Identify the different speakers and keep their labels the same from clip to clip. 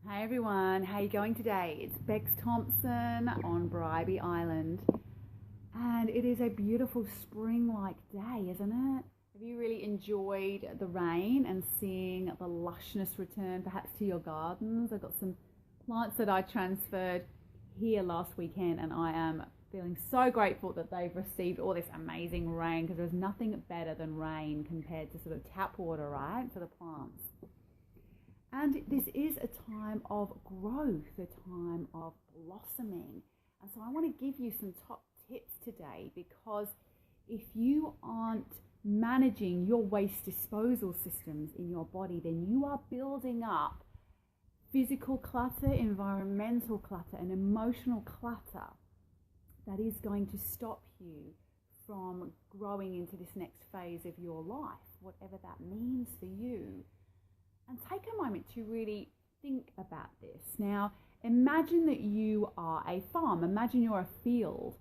Speaker 1: Hey everyone, how you going today? It's Beks Thompson on Bribey Island, and it is a beautiful spring-like day, isn't it? Have you really enjoyed the rain and seeing the lushness return perhaps to your gardens? I've got some plants that I transferred here last weekend, and I am feeling so grateful that they've received all this amazing rain, because there's nothing better than rain compared to sort of tap water, right, for the plants. And this is a time of growth, a time of blossoming. And so I want to give you some top tips today, because if you aren't managing your waste disposal systems in your body, then you are building up physical clutter, environmental clutter, and emotional clutter that is going to stop you from growing into this next phase of your life, whatever that means for you. And take a moment to really think about this. Now, imagine that you are a farm. Imagine you're a field.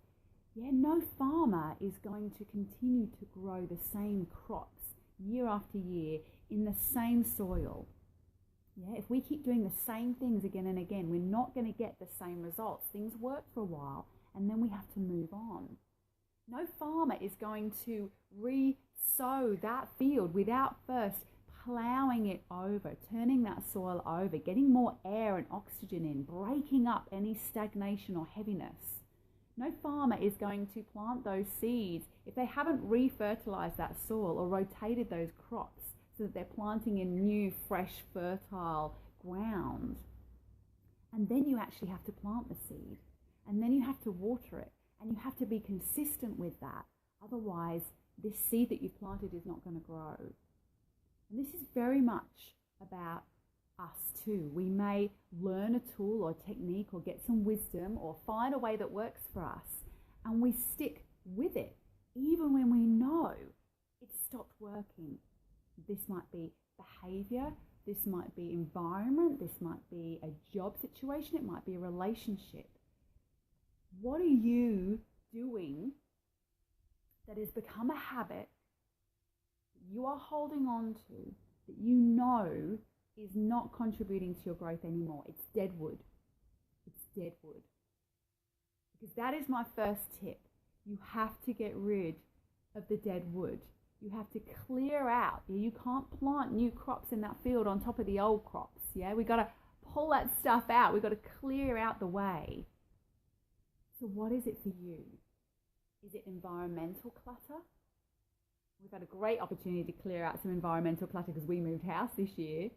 Speaker 1: Yeah, no farmer is going to continue to grow the same crops year after year in the same soil. Yeah, if we keep doing the same things again and again, we're not going to get the same results. Things work for a while, and then we have to move on. No farmer is going to re-sow that field without first ploughing it over, turning that soil over, getting more air and oxygen in, breaking up any stagnation or heaviness. No farmer is going to plant those seeds if they haven't re-fertilized that soil or rotated those crops so that they're planting in new, fresh, fertile ground. And then you actually have to plant the seed, and then you have to water it, and you have to be consistent with that. Otherwise, this seed that you've planted is not going to grow. And this is very much about us too. We may learn a tool or technique or get some wisdom or find a way that works for us, and we stick with it even when we know it's stopped working. This might be behavior, this might be environment, this might be a job situation, it might be a relationship. What are you doing that has become a habit you are holding on to that you know is not contributing to your growth anymore? It's dead wood. It's dead wood. Because that is my first tip. You have to get rid of the dead wood. You have to clear out. You can't plant new crops in that field on top of the old crops. Yeah, we got to pull that stuff out. We've got to clear out the way. So what is it for you? Is it environmental clutter? We've had a great opportunity to clear out some environmental clutter because we moved house this year.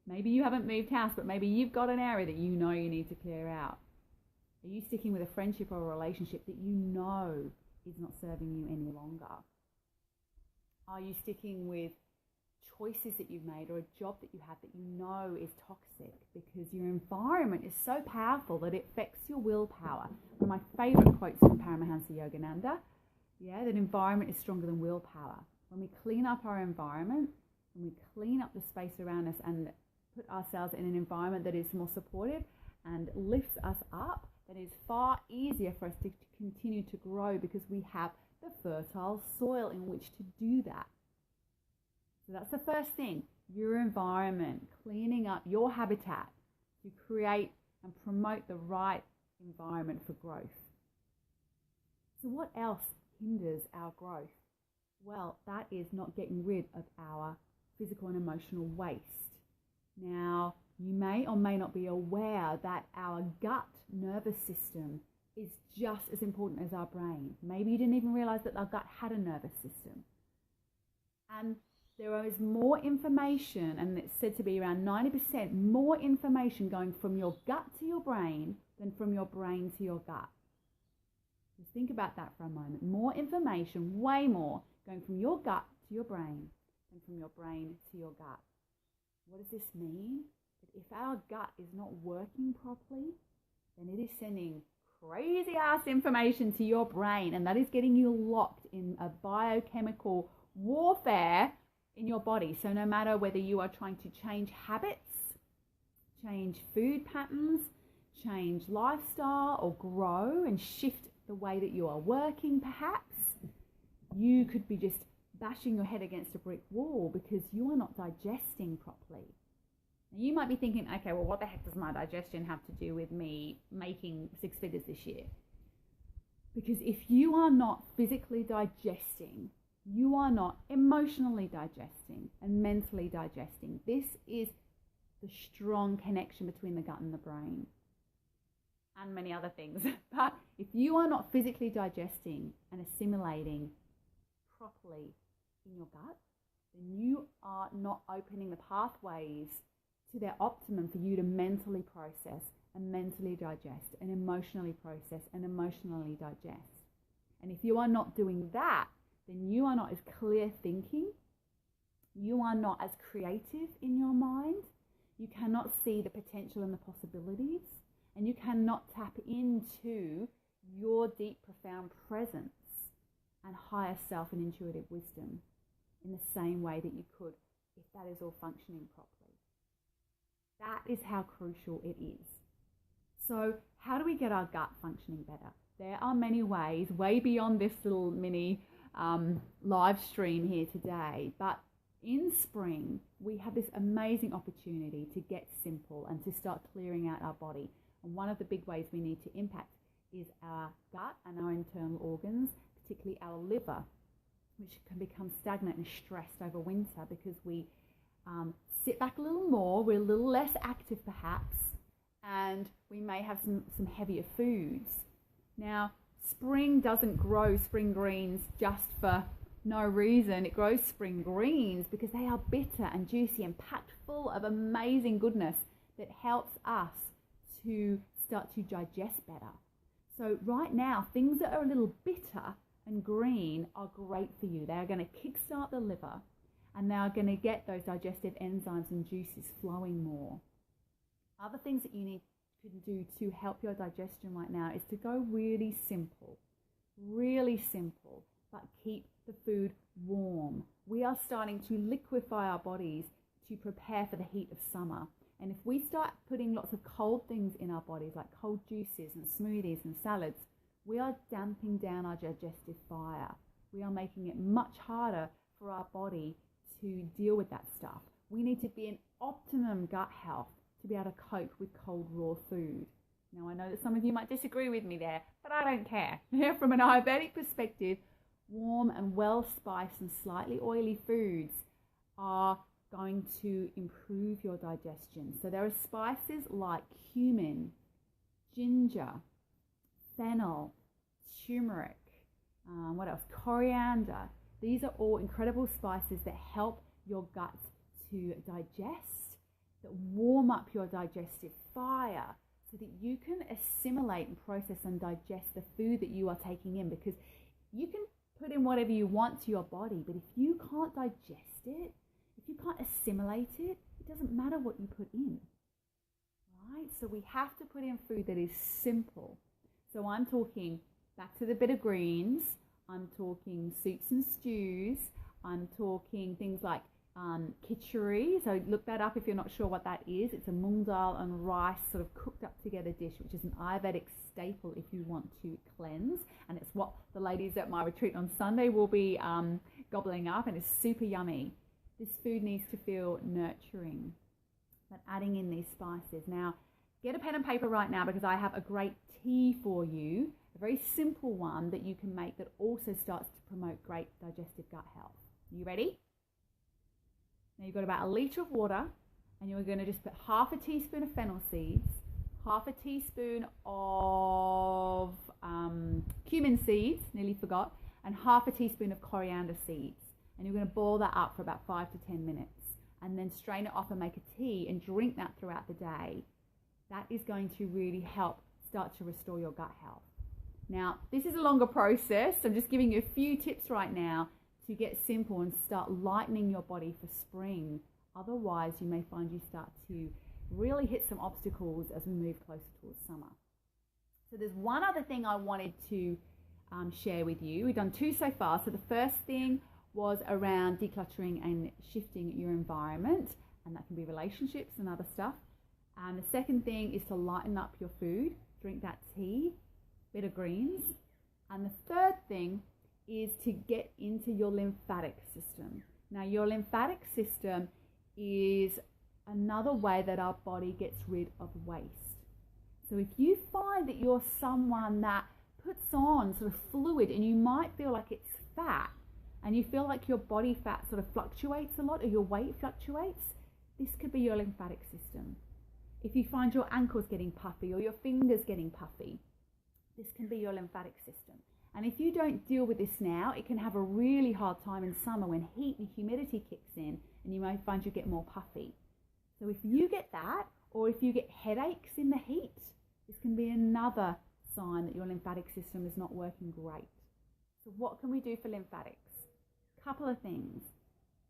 Speaker 1: Maybe you haven't moved house, but maybe you've got an area that you know you need to clear out. Are you sticking with a friendship or a relationship that you know is not serving you any longer? Are you sticking with choices that you've made or a job that you have that you know is toxic? Because your environment is so powerful that it affects your willpower. One of my favorite quotes from Paramahansa Yogananda, that environment is stronger than willpower. When we clean up our environment, when we clean up the space around us and put ourselves in an environment that is more supportive and lifts us up, then it's far easier for us to continue to grow because we have the fertile soil in which to do that. So that's the first thing, your environment, cleaning up your habitat to create and promote the right environment for growth. So what else hinders our growth? Well, that is not getting rid of our physical and emotional waste. Now, you may or may not be aware that our gut nervous system is just as important as our brain. Maybe you didn't even realize that our gut had a nervous system. And there is more information, and it's said to be around 90% more information going from your gut to your brain than from your brain to your gut. Just think about that for a moment. More information, way more, going from your gut to your brain than from your brain to your gut. What does this mean? That if our gut is not working properly, then it is sending crazy ass information to your brain, and that is getting you locked in a biochemical warfare in your body. So no matter whether you are trying to change habits, change food patterns, change lifestyle, or grow and shift the way that you are working, perhaps, you could be just bashing your head against a brick wall because you are not digesting properly. Now, you might be thinking, okay, well, what the heck does my digestion have to do with me making six figures this year? Because if you are not physically digesting, you are not emotionally digesting and mentally digesting. This is the strong connection between the gut and the brain and many other things. But if you are not physically digesting and assimilating properly in your gut, then you are not opening the pathways to their optimum for you to mentally process and mentally digest and emotionally process and emotionally digest. And if you are not doing that, then you are not as clear thinking, you are not as creative in your mind, you cannot see the potential and the possibilities, and you cannot tap into your deep, profound presence and higher self and intuitive wisdom in the same way that you could if that is all functioning properly. That is how crucial it is. So how do we get our gut functioning better? There are many ways, way beyond this little mini live stream here today, but in spring we have this amazing opportunity to get simple and to start clearing out our body. And one of the big ways we need to impact is our gut and our internal organs, particularly our liver, which can become stagnant and stressed over winter because we sit back a little more, we're a little less active perhaps, and we may have some heavier foods. Now, spring doesn't grow spring greens just for no reason. It grows spring greens because they are bitter and juicy and packed full of amazing goodness that helps us to start to digest better. So right now, things that are a little bitter and green are great for you. They are going to kickstart the liver, and they are going to get those digestive enzymes and juices flowing more. Other things that you can do to help your digestion right now is to go really simple, but keep the food warm. We are starting to liquefy our bodies to prepare for the heat of summer. And if we start putting lots of cold things in our bodies, like cold juices and smoothies and salads, we are damping down our digestive fire. We are making it much harder for our body to deal with that stuff. We need to be in optimum gut health to be able to cope with cold raw food. Now, I know that some of you might disagree with me there, but I don't care. From an Ayurvedic perspective, warm and well-spiced and slightly oily foods are going to improve your digestion. So there are spices like cumin, ginger, fennel, turmeric, what else? Coriander. These are all incredible spices that help your gut to digest, that warm up your digestive fire so that you can assimilate and process and digest the food that you are taking in, because you can put in whatever you want to your body, but if you can't digest it, if you can't assimilate it, it doesn't matter what you put in, right? So we have to put in food that is simple. So I'm talking back to the bitter greens, I'm talking soups and stews, I'm talking things like khichdi. So look that up if you're not sure what that is. It's a mung dal and rice sort of cooked up together dish, which is an Ayurvedic staple if you want to cleanse. And it's what the ladies at my retreat on Sunday will be gobbling up, and it's super yummy. This food needs to feel nurturing, but adding in these spices. Now, get a pen and paper right now, because I have a great tea for you, a very simple one that you can make that also starts to promote great digestive gut health. You ready? Now you've got about a litre of water, and you're going to just put half a teaspoon of fennel seeds, half a teaspoon of cumin seeds, nearly forgot, and half a teaspoon of coriander seeds. And you're going to boil that up for about 5 to 10 minutes, and then strain it off and make a tea and drink that throughout the day. That is going to really help start to restore your gut health. Now, this is a longer process. I'm just giving you a few tips right now to get simple and start lightening your body for spring. Otherwise, you may find you start to really hit some obstacles as we move closer towards summer. So there's one other thing I wanted to share with you. We've done two so far. So the first thing was around decluttering and shifting your environment, and that can be relationships and other stuff. And the second thing is to lighten up your food, drink that tea, bitter greens. And the third thing is to get into your lymphatic system. Now, your lymphatic system is another way that our body gets rid of waste. So if you find that you're someone that puts on sort of fluid and you might feel like it's fat and you feel like your body fat sort of fluctuates a lot or your weight fluctuates, this could be your lymphatic system. If you find your ankles getting puffy or your fingers getting puffy, this can be your lymphatic system. And if you don't deal with this now, it can have a really hard time in summer when heat and humidity kicks in and you may find you get more puffy. So if you get that, or if you get headaches in the heat, this can be another sign that your lymphatic system is not working great. So what can we do for lymphatics? Couple of things.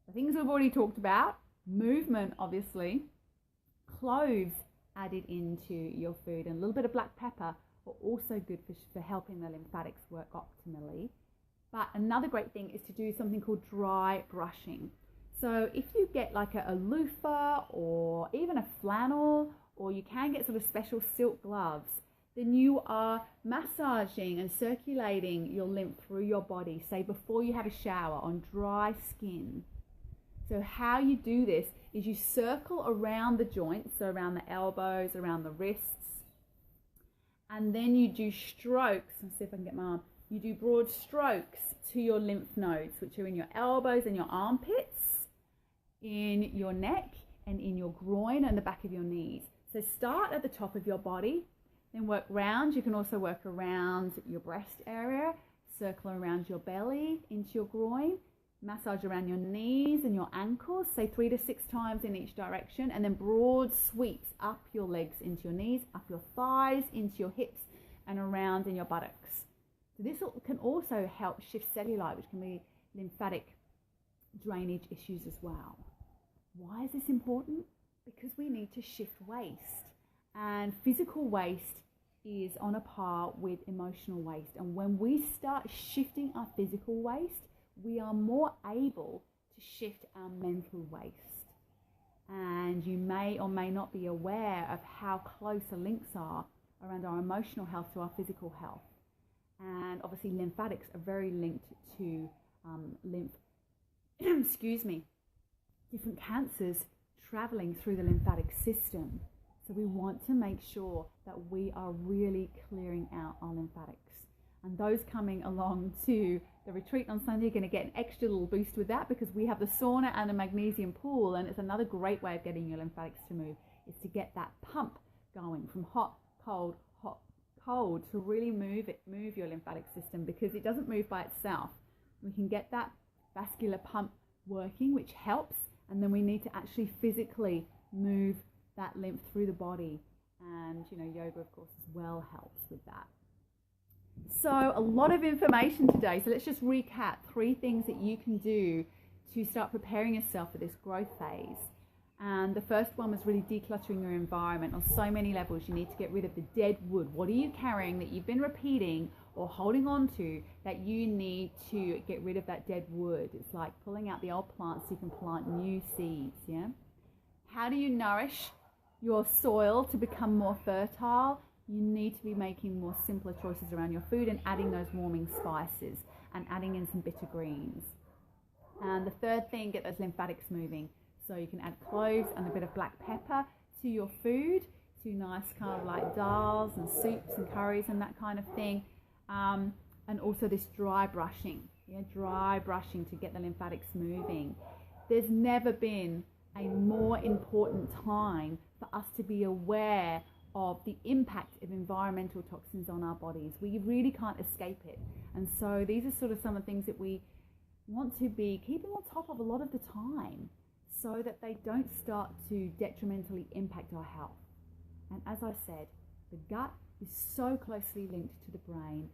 Speaker 1: The things we've already talked about, movement obviously, cloves added into your food, and a little bit of black pepper are also good for helping the lymphatics work optimally. But another great thing is to do something called dry brushing. So if you get like a loofah or even a flannel, or you can get sort of special silk gloves, then you are massaging and circulating your lymph through your body, say before you have a shower, on dry skin. So how you do this is you circle around the joints, so around the elbows, around the wrists, and then you do strokes. Let's see if I can get my arm. You do broad strokes to your lymph nodes, which are in your elbows and your armpits, in your neck and in your groin and the back of your knees. So start at the top of your body, then work round. You can also work around your breast area, circle around your belly into your groin, massage around your knees and your ankles, say 3 to 6 times in each direction, and then broad sweeps up your legs into your knees, up your thighs, into your hips, and around in your buttocks. So this can also help shift cellulite, which can be lymphatic drainage issues as well. Why is this important? Because we need to shift waste, and physical waste is on a par with emotional waste. And when we start shifting our physical waste, we are more able to shift our mental waste. And you may or may not be aware of how close the links are around our emotional health to our physical health. And obviously lymphatics are very linked to different cancers traveling through the lymphatic system. So we want to make sure that we are really clearing out our lymphatics. And those coming along to the retreat on Sunday are going to get an extra little boost with that, because we have the sauna and a magnesium pool, and it's another great way of getting your lymphatics to move, is to get that pump going from hot, cold, to really move your lymphatic system, because it doesn't move by itself. We can get that vascular pump working, which helps, and then we need to actually physically move that lymph through the body. And yoga of course as well helps with that. So a lot of information today, so let's just recap 3 things that you can do to start preparing yourself for this growth phase. And the first one was really decluttering your environment on so many levels. You need to get rid of the dead wood. What are you carrying that you've been repeating or holding on to that you need to get rid of that dead wood? It's like pulling out the old plants so you can plant new seeds, yeah? How do you nourish your soil to become more fertile? You need to be making more simpler choices around your food and adding those warming spices and adding in some bitter greens. And the third thing, get those lymphatics moving. So you can add cloves and a bit of black pepper to your food, to nice kind of like dals and soups and curries and that kind of thing. And also this dry brushing, dry brushing to get the lymphatics moving. There's never been a more important time for us to be aware of the impact of environmental toxins on our bodies. We really can't escape it. And so these are sort of some of the things that we want to be keeping on top of a lot of the time, so that they don't start to detrimentally impact our health. And as I said, the gut is so closely linked to the brain.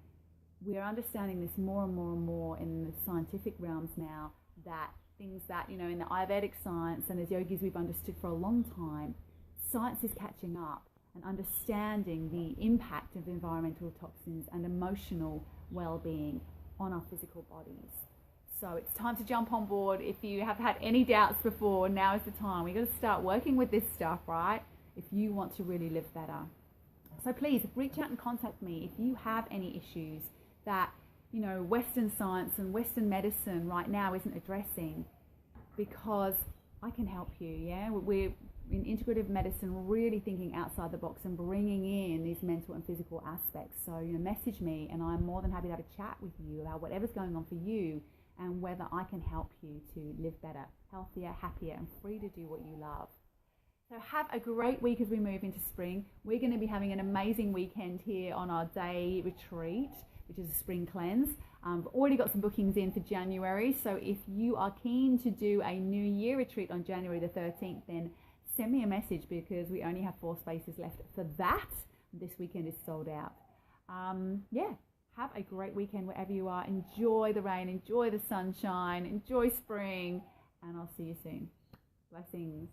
Speaker 1: We are understanding this more and more and more in the scientific realms now, that things that, in the Ayurvedic science and as yogis we've understood for a long time, science is catching up and understanding the impact of environmental toxins and emotional well-being on our physical bodies. So it's time to jump on board. If you have had any doubts before, now is the time. We've got to start working with this stuff, right? If you want to really live better. So please reach out and contact me if you have any issues that, Western science and Western medicine right now isn't addressing, because I can help you, yeah? in integrative medicine, really thinking outside the box and bringing in these mental and physical aspects. So, message me and I'm more than happy to have a chat with you about whatever's going on for you and whether I can help you to live better, healthier, happier, and free to do what you love. So have a great week as we move into spring. We're going to be having an amazing weekend here on our day retreat, which is a spring cleanse. We've already got some bookings in for January. So if you are keen to do a New Year retreat on January the 13th, then send me a message because we only have 4 spaces left for that. This weekend is sold out. Have a great weekend wherever you are. Enjoy the rain, enjoy the sunshine, enjoy spring, and I'll see you soon. Blessings.